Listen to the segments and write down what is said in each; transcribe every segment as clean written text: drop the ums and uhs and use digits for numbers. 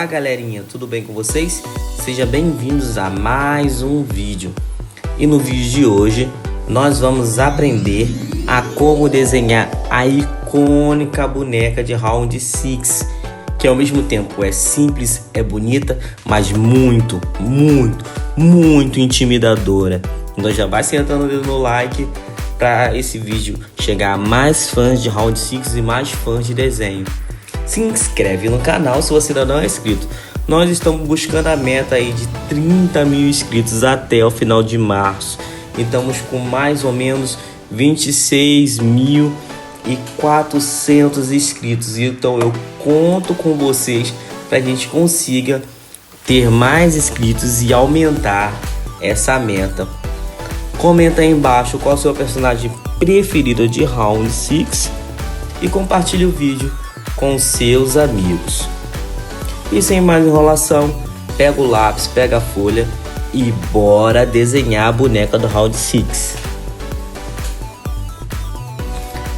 Olá galerinha, tudo bem com vocês? Sejam bem-vindos a mais um vídeo. E no vídeo de hoje nós vamos aprender a como desenhar a icônica boneca de Round 6, que ao mesmo tempo é simples, é bonita, mas muito intimidadora. Então já vai sentando o dedo no like para esse vídeo chegar a mais fãs de Round 6 e mais fãs de desenho. Se inscreve no canal se você ainda não é inscrito. Nós estamos buscando a meta aí de 30 mil inscritos até o final de março. E estamos com mais ou menos 26.400 inscritos. Então eu conto com vocês para a gente consiga ter mais inscritos e aumentar essa meta. Comenta aí embaixo qual é o seu personagem preferido de Round 6 e compartilhe o vídeo com seus amigos. E sem mais enrolação, pega o lápis, pega a folha e bora desenhar a boneca do Round 6.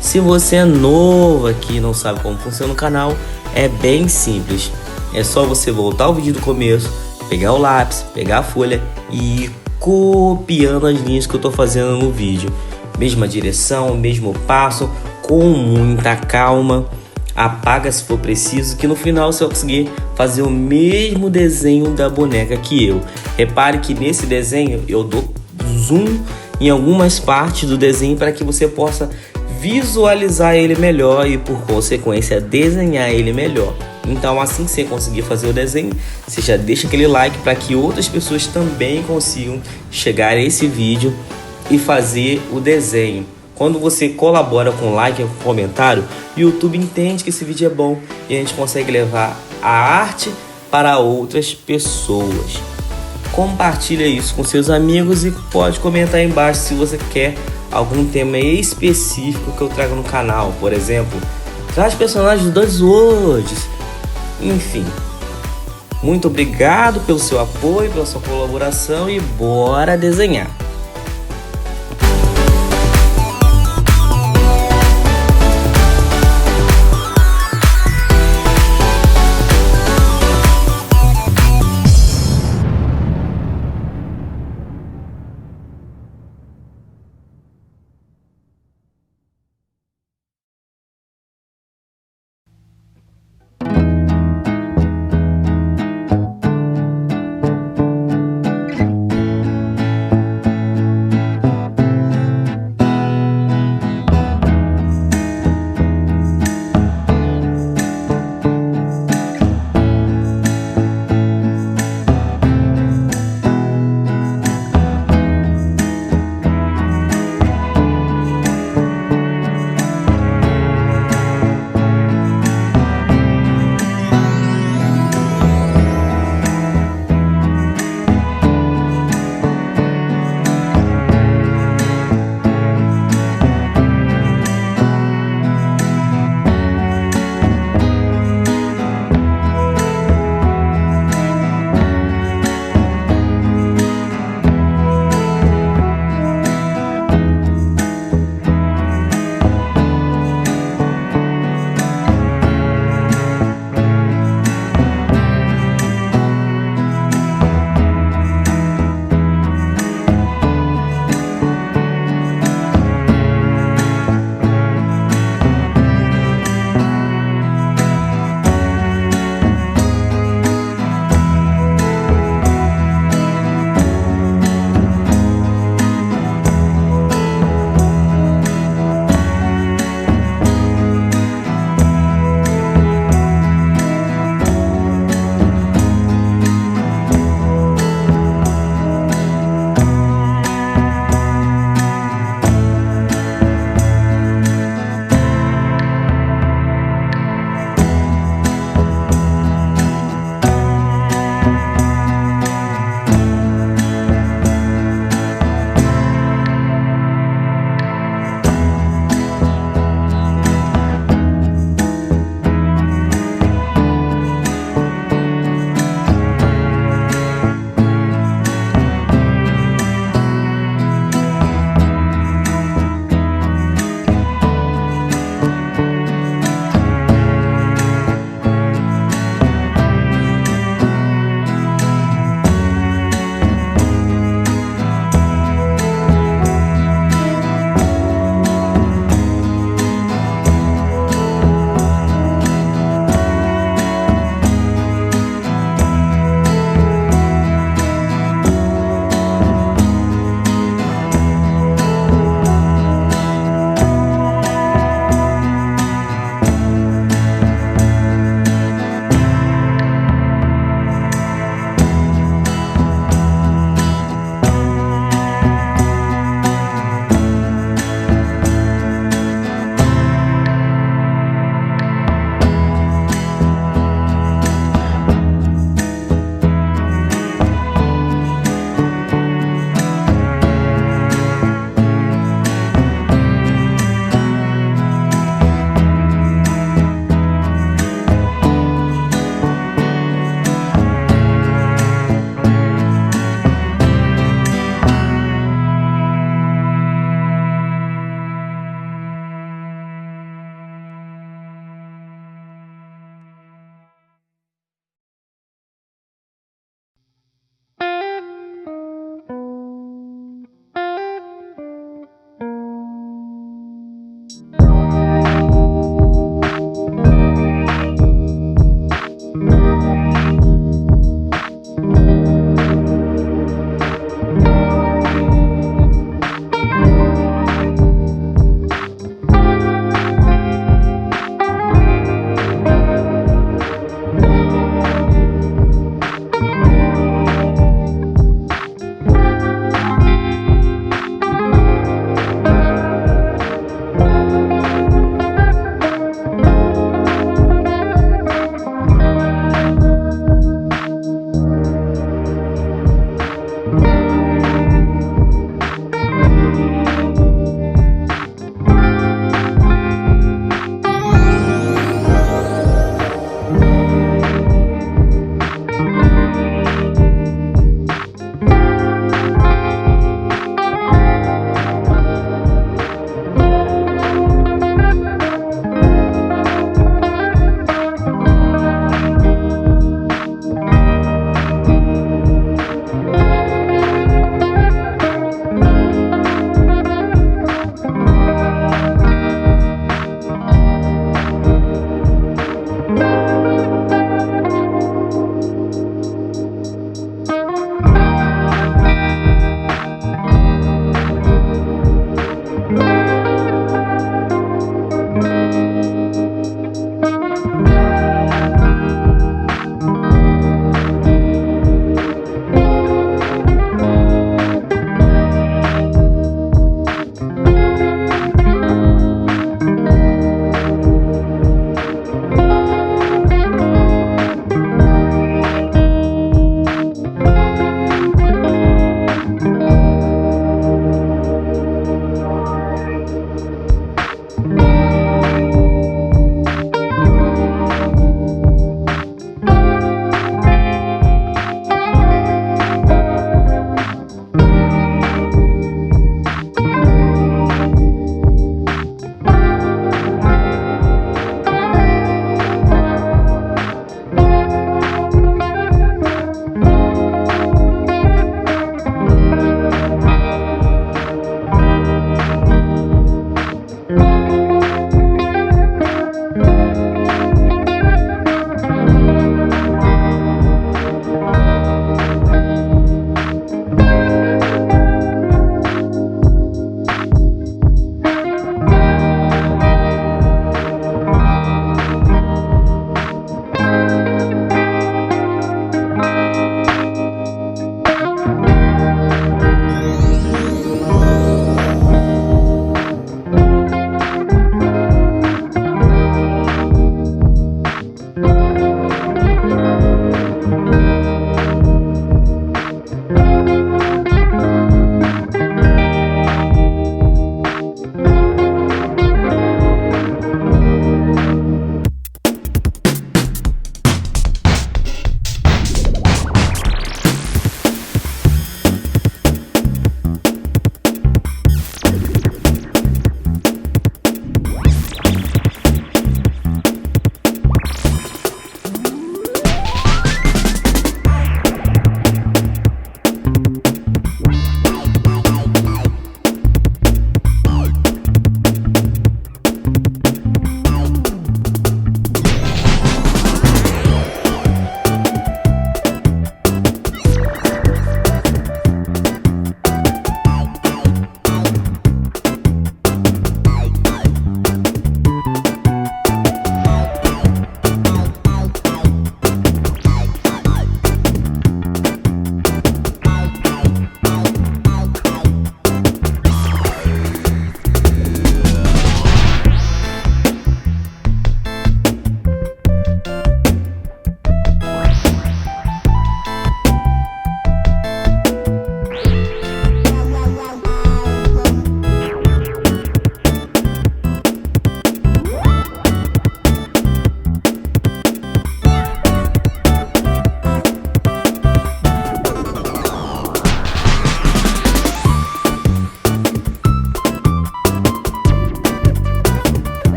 Se você é novo aqui e não sabe como funciona o canal, é bem simples. É só você voltar ao vídeo do começo, pegar o lápis, pegar a folha e ir copiando as linhas que eu estou fazendo no vídeo. Mesma direção, mesmo passo, com muita calma. Apaga se for preciso, que no final você vai conseguir fazer o mesmo desenho da boneca que eu. Repare que nesse desenho eu dou zoom em algumas partes do desenho para que você possa visualizar ele melhor e por consequência desenhar ele melhor. Então assim que você conseguir fazer o desenho, você já deixa aquele like para que outras pessoas também consigam chegar a esse vídeo e fazer o desenho. Quando você colabora com like e com comentário, o YouTube entende que esse vídeo é bom e a gente consegue levar a arte para outras pessoas. Compartilha isso com seus amigos e pode comentar aí embaixo se você quer algum tema específico que eu traga no canal. Por exemplo, traz personagens do Desенhos. Enfim, muito obrigado pelo seu apoio, pela sua colaboração e bora desenhar!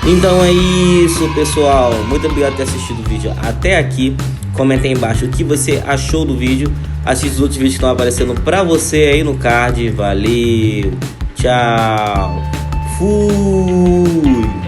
Então é isso, pessoal. Muito obrigado por ter assistido o vídeo até aqui. Comenta aí embaixo o que você achou do vídeo. Assista os outros vídeos que estão aparecendo pra você aí no card. Valeu, tchau, fui.